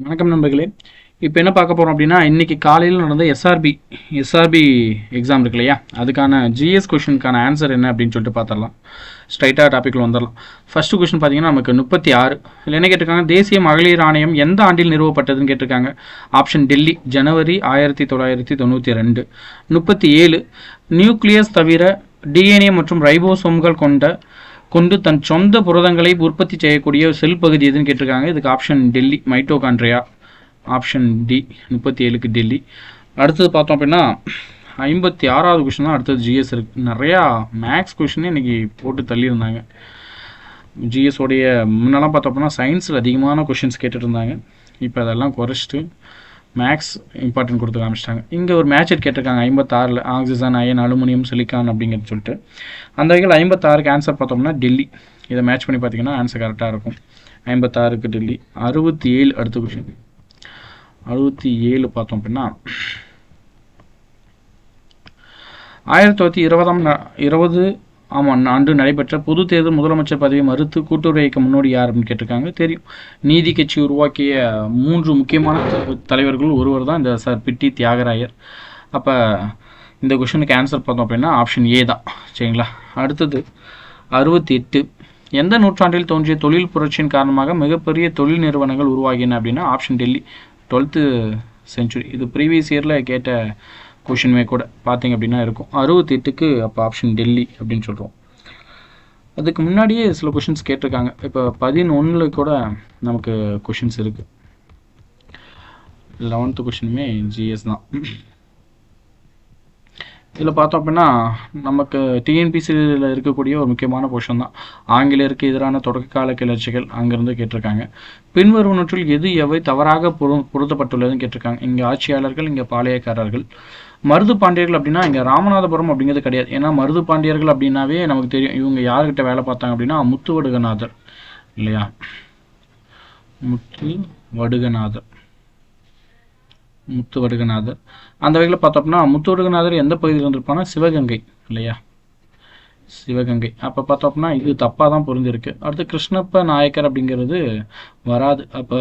வணக்கம் நண்பர்களே. இப்போ என்ன பார்க்க போகிறோம் அப்படின்னா, இன்றைக்கி காலையில் நடந்த எஸ்ஆர்பி எக்ஸாம் இருக்கு இல்லையா, அதுக்கான ஜிஎஸ் கொஷினுக்கான ஆன்சர் என்ன அப்படின்னு சொல்லிட்டு பார்த்துடலாம். ஸ்ட்ரைட்டாக டாப்பிக்கில் வந்துடலாம். ஃபஸ்ட்டு கொஷின் பார்த்தீங்கன்னா நமக்கு 36. இதில் என்ன கேட்டிருக்காங்க, தேசிய மகளிர் ஆணையம் எந்த ஆண்டில் நிறுவப்பட்டதுன்னு கேட்டிருக்காங்க. ஆப்ஷன் டெல்லி, ஜனவரி 1992. 37, நியூக்ளியஸ் தவிர டிஎன்ஏ மற்றும் ரைபோசோம்கள் கொண்டு தன் சொந்த புரதங்களை உற்பத்தி செய்யக்கூடிய செல் பகுதி எதுன்னு கேட்டிருக்காங்க. இதுக்கு option Delhi, mitochondria. Option D 37க்கு டெல்லி. அடுத்தது பார்த்தோம் அப்படின்னா 56வது கொஷின் தான் அடுத்தது ஜிஎஸ் இருக்குது. நிறையா மேக்ஸ் கொஷினே இன்றைக்கி போட்டு தள்ளியிருந்தாங்க. ஜிஎஸோடைய முன்னெல்லாம் பார்த்தோம் அப்படின்னா சயின்ஸில் அதிகமான கொஷின்ஸ் கேட்டுட்டு இருந்தாங்க. இப்போ அதெல்லாம் குறைச்சிட்டு மேக்ஸ் இம்பார்ட்டன்ட் கொடுத்து காமிச்சிட்டாங்க. இங்கே ஒரு மேட்ச் கேட்டிருக்காங்க 56ல், ஆக்சிஜன், அயன், அலுமினியம், சிலிக்கான் அப்படிங்கிறது சொல்லிட்டு. அந்த வகையில் 56க்கு ஆன்சர் பார்த்தோம்னா டெல்லி. இதை மேட்ச் பண்ணி பார்த்தீங்கன்னா ஆன்சர் கரெக்டாக இருக்கும். 56க்கு டெல்லி. 67 அடுத்த கொஷின். 67 பார்த்தோம் அப்படின்னா 1920 ஆண்டு நடைபெற்ற பொது தேர்தல் முதலமைச்சர் பதவியை மறுத்து கூட்டுறவு இயக்க முன்னோடி யார் அப்படின்னு கேட்டிருக்காங்க. தெரியும், நீதி கட்சி உருவாக்கிய 3 முக்கியமான தலைவர்கள் ஒருவர் தான் இந்த சார் பிட்டி தியாகராயர். அப்போ இந்த கொஷனுக்கு ஆன்சர் பார்த்தோம் அப்படின்னா ஆப்ஷன் ஏ தான். சரிங்களா. அடுத்தது 68, எந்த நூற்றாண்டில் தோன்றிய தொழில் புரட்சியின் காரணமாக மிகப்பெரிய தொழில் நிறுவனங்கள் உருவாகின அப்படின்னா ஆப்ஷன் டெல்லி, 12th century. இது ப்ரீவியஸ் இயரில் கேட்ட கொஷினுமே கூட பார்த்தீங்க அப்படின்னா இருக்கும். 68க்கு அப்போ ஆப்ஷன் டெல்லி அப்படின்னு சொல்கிறோம். அதுக்கு முன்னாடியே சில கொஷின்ஸ் கேட்டிருக்காங்க. இப்போ 11 கூட நமக்கு கொஷின்ஸ் இருக்குது. 11th கொஷினுமே ஜிஎஸ் தான். இதில் பார்த்தோம் அப்படின்னா நமக்கு டிஎன்பிசியில் இருக்கக்கூடிய ஒரு முக்கியமான போர்ஷன் தான். ஆங்கிலேயருக்கு எதிரான தொடக்ககால கிளர்ச்சிகள் அங்கேருந்து கேட்டிருக்காங்க. பின்வருவனற்றில் எவை தவறாக பொருத்தப்பட்டுள்ளதுன்னு கேட்டிருக்காங்க. இங்கே ஆட்சியாளர்கள், இங்கே பாளையக்காரர்கள். மருது பாண்டியர்கள் அப்படின்னா இங்கே ராமநாதபுரம் அப்படிங்கிறது கிடையாது. ஏன்னா மருது பாண்டியர்கள் அப்படின்னாவே நமக்கு தெரியும் இவங்க யார்கிட்ட வேலை பார்த்தாங்க அப்படின்னா முத்துவடுகநாதர் இல்லையா, முத்துவடுகநாதர். அந்த வகையில் பார்த்தோம்னா முத்துவடுகநாதர் எந்த பகுதியில் இருந்திருப்பாங்கன்னா சிவகங்கை இல்லையா, சிவகங்கை. அப்போ பார்த்தோம்னா இது தப்பாக தான் பொருந்திருக்கு. அடுத்து கிருஷ்ணப்ப நாயக்கர் அப்படிங்கிறது வராது. அப்போ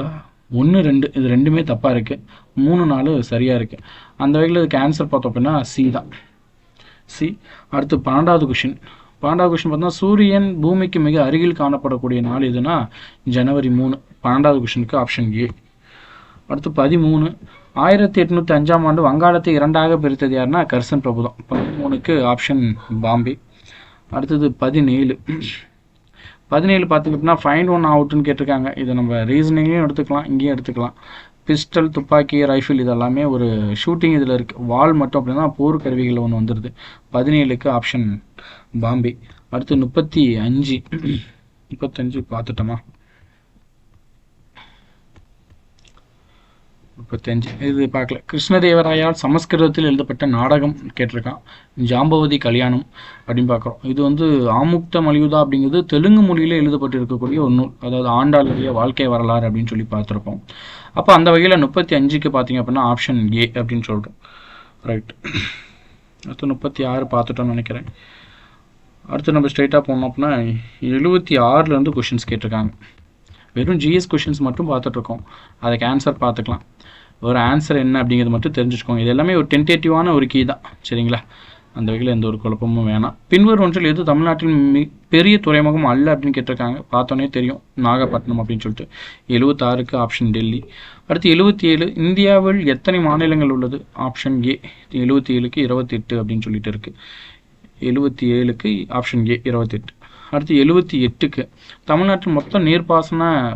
1, 2 இது ரெண்டுமே தப்பாக இருக்குது. 3, 4 சரியாக இருக்குது. அந்த வகையில் இதுக்கு ஆன்சர் பார்த்தோம் அப்படின்னா சி தான், சி. அடுத்து 12வது கொஷின். 12வது கொஷின் பார்த்தோம்னா சூரியன் பூமிக்கு மிக அருகில் காணப்படக்கூடிய நாள் எதுனா ஜனவரி 3. 12வது கொஷினுக்கு ஆப்ஷன் ஏ. அடுத்து 13, 1805 ஆண்டு வங்காளத்தை 2ஆக பிரித்தது யாருன்னா கர்சன் பிரபு தான். 13க்கு ஆப்ஷன் பாம்பே. அடுத்தது 17 பார்த்திங்க அப்படின்னா ஃபைண்ட் ஒன் அவுட்னு கேட்டிருக்காங்க. இதை நம்ம ரீசனிங்லையும் எடுத்துக்கலாம், இங்கேயும் எடுத்துக்கலாம். பிஸ்டல், துப்பாக்கி, ரைஃபிள் இதெல்லாமே ஒரு ஷூட்டிங் இதில் இருக்குது. வால் மட்டும் அப்படின்னா போர் கருவிகள் ஒன்று வந்துடுது. 17க்கு ஆப்ஷன் பாம்பே. அடுத்து 35 பார்த்துட்டோமா. 35 இது பார்க்கல. கிருஷ்ணதேவராயால் சமஸ்கிருதத்தில் எழுதப்பட்ட நாடகம் கேட்டிருக்கான். ஜாம்பவதி கல்யாணம் அப்படின்னு பார்க்குறோம். இது வந்து ஆமுக்த மலியுதா அப்படிங்கிறது தெலுங்கு மொழியில் எழுதப்பட்டு இருக்கக்கூடிய ஒரு நூல். அதாவது ஆண்டாளுடைய வாழ்க்கை வரலாறு அப்படின்னு சொல்லி பார்த்துருப்போம். அப்போ அந்த வகையில் 35க்கு பார்த்தீங்க அப்படின்னா ஆப்ஷன் ஏ அப்படின்னு சொல்கிறோம். ரைட். அடுத்து 36 பார்த்துட்டோம்னு நினைக்கிறேன். அடுத்து நம்ம ஸ்ட்ரைட்டாக போனோம் அப்படின்னா 76லேருந்து கொஷின்ஸ் கேட்டிருக்காங்க. வெறும் ஜிஎஸ் கொஷின்ஸ் மட்டும் பார்த்துட்ருக்கோம். அதுக்கு ஆன்சர் பார்த்துக்கலாம். ஒரு ஆன்சர் என்ன அப்படிங்கிறது மட்டும் தெரிஞ்சுக்கோங்க. இது எல்லாமே ஒரு டென்டேட்டிவான ஒரு கீ தான். சரிங்களா. அந்த வகையில் எந்த ஒரு குழப்பமும் வேணாம். பின்வரும் ஒன்றில் எது தமிழ்நாட்டின் பெரிய துறைமுகம் அல்ல அப்படின்னு கேட்டிருக்காங்க. பார்த்தோன்னே தெரியும், நாகப்பட்டினம் அப்படின்னு சொல்லிட்டு. 76க்கு ஆப்ஷன் டெல்லி. அடுத்து 77, இந்தியாவில் எத்தனை மாநிலங்கள் உள்ளது? Option A. 77க்கு 28 அப்படின்னு சொல்லிட்டு இருக்குது. 77க்கு ஆப்ஷன் ஏ 28. அடுத்து 78க்கு தமிழ்நாட்டின் மொத்த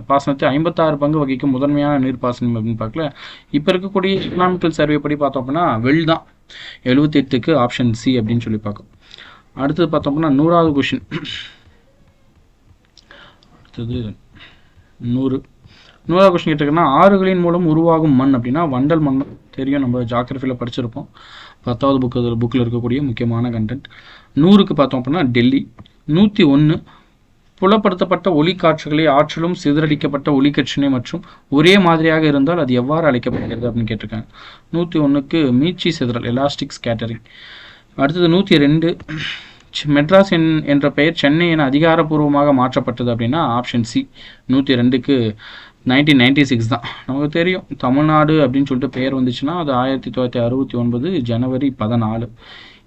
பாசனத்தை 56 பங்கு வகிக்கும் முதன்மையான நீர்ப்பாசனம் அப்படின்னு பார்க்கல. இப்போ இருக்கக்கூடிய எக்கனாமிக்கல் சர்வே படி பார்த்தோம் அப்படின்னா வெல் தான். 78க்கு ஆப்ஷன் சி அப்படின்னு சொல்லி பார்க்கும். அடுத்தது பார்த்தோம் அப்படின்னா 100வது கொஷின். அடுத்தது 100வது கொஷின் கேட்டிருக்கேன்னா ஆறுகளின் மூலம் உருவாகும் மண் அப்படின்னா வண்டல் மண் தெரியும், நம்ம ஜாகிரபியில் படிச்சிருப்போம். 10வது புக்கில் இருக்கக்கூடிய முக்கியமான கண்டென்ட். 100க்கு பார்த்தோம் அப்படின்னா டெல்லி. 101, புலப்படுத்தப்பட்ட ஒளி காட்சிகளை ஆற்றலும் சிதறடிக்கப்பட்ட ஒளிக்கற்சினை மற்றும் ஒரே மாதிரியாக இருந்தால் அது எவ்வாறு அழைக்கப்படுகிறது அப்படின்னு கேட்டிருக்காங்க. 101க்கு மீட்சி சிதறல், எலாஸ்டிக் ஸ்கேட்டரிங். அடுத்தது 102, மெட்ராஸ் என்ற பெயர் சென்னை என அதிகாரப்பூர்வமாக மாற்றப்பட்டது அப்படின்னா ஆப்ஷன் சி. 102க்கு 1996 தான். நமக்கு தெரியும் தமிழ்நாடு அப்படின்னு சொல்லிட்டு பெயர் வந்துச்சுன்னா அது 1969 ஜனவரி 14.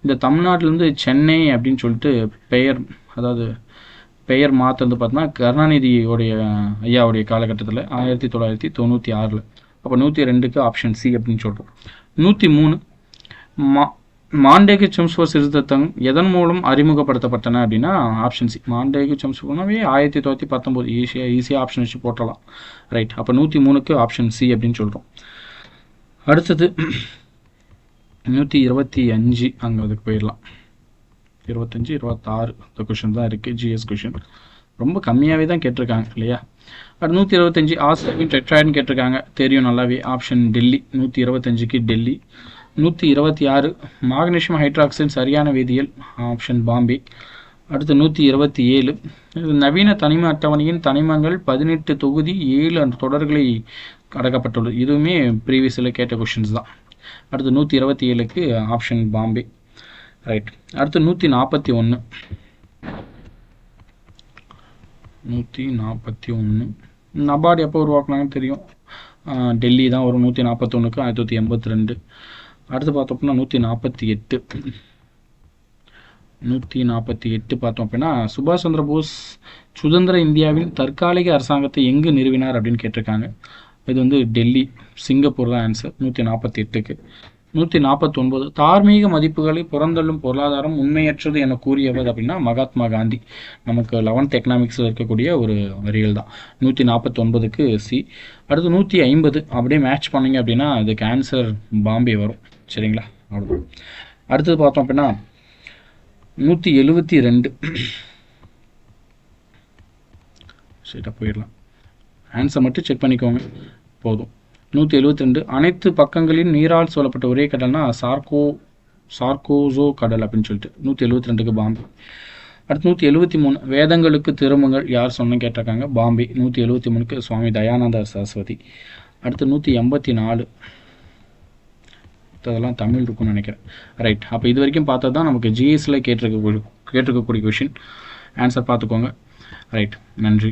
இந்த தமிழ்நாட்டிலேருந்து சென்னை அப்படின்னு சொல்லிட்டு பெயர், அதாவது பெயர் மாற்றுறது பார்த்தோன்னா கருணாநிதியோடைய ஐயாவுடைய காலகட்டத்தில் 1996. அப்போ 102க்கு ஆப்ஷன் சி அப்படின்னு சொல்கிறோம். 103 மாண்டேகு செம்ஸ்ஃபோர் சீர்திருத்தம் எதன் மூலம் அறிமுகப்படுத்தப்பட்டன அப்படின்னா ஆப்ஷன் சி. மாண்டேகு செம்ஸ்ஃபோர்னாவே 1919. ஈஸியாக ஆப்ஷன் வச்சு போட்டலாம். ரைட். அப்போ 103க்கு ஆப்ஷன் சி அப்படின்னு சொல்கிறோம். அடுத்தது 125. அங்கே அதுக்கு போயிடலாம். 25, 26 இந்த கொஷின் தான் இருக்குது. ஜிஎஸ் கொஷின் ரொம்ப கம்மியாகவே தான் கேட்டிருக்காங்க இல்லையா. அடுத்து 125 ஆஸ்ட்ரேலியன் டெட்ராய்டுன்னு கேட்டிருக்காங்க, தெரியும் நல்லாவே. ஆப்ஷன் டெல்லி. 125க்கு டெல்லி. 126 மாக்னீசியம் ஹைட்ராக்சைடு சரியான வேதியியல். ஆப்ஷன் பாம்பே. அடுத்து 127 நவீன தனிம அட்டவணையின் தனிமங்கள் 18 தொகுதி 7 தொடர்களை அடக்கப்பட்டுள்ளது. இதுவுமே ப்ரீவியஸில் கேட்ட கொஷின்ஸ் தான். அடுத்து 127க்கு ஆப்ஷன் பாம்பே. ரைட். அடுத்து 141 நபார்டு எப்போ உருவாக்குனாங்கன்னு தெரியும். டெல்லி தான் வரும் 141க்கு 1982. அடுத்து பார்த்தோம்னா 148 பார்த்தோம் அப்படின்னா சுபாஷ் சந்திர போஸ் சுதந்திர இந்தியாவின் தற்காலிக அரசாங்கத்தை எங்கு நிறுவினார் அப்படின்னு கேட்டிருக்காங்க. இது வந்து டெல்லி, சிங்கப்பூர் தான் ஆன்சர் 148க்கு. 149 தார்மீக மதிப்புகளை புறந்தள்ளும் பொருளாதாரம் உண்மையற்றது என கூறியவர் அப்படின்னா மகாத்மா காந்தி. நமக்கு 11th எக்கனாமிக்ஸில் இருக்கக்கூடிய ஒரு வரிகள் தான். 149க்கு சி. அடுத்து 150 அப்படியே மேட்ச் பண்ணிங்க அப்படின்னா அதுக்கு ஆன்சர் பாம்பே வரும். சரிங்களா, அவ்வளோதான். அடுத்தது பார்த்தோம் அப்படின்னா 172. சரிட்டா போயிடலாம். ஆன்சர் மட்டும் செக் பண்ணிக்கோங்க போதும். 172 அனைத்து பக்கங்களின் நீரால் சூழப்பட்ட ஒரே கடல்னா சார்கோசோ கடல் அப்படின்னு சொல்லிட்டு 172க்கு பாம்பே. அடுத்து 173 வேதங்களுக்கு திரும்புங்கள் யார் சொன்ன கேட்டிருக்காங்க, பாம்பே. 173க்கு சுவாமி தயானந்த சரஸ்வதி. அடுத்து 184 அதெல்லாம் தமிழ் இருக்குன்னு நினைக்கிறேன். ரைட். அப்போ இது வரைக்கும் பார்த்தது தான் நமக்கு ஜிஎஸ்ல கேட்டிருக்கக்கூடிய கொஷின். ஆன்சர் பார்த்துக்கோங்க. ரைட். நன்றி.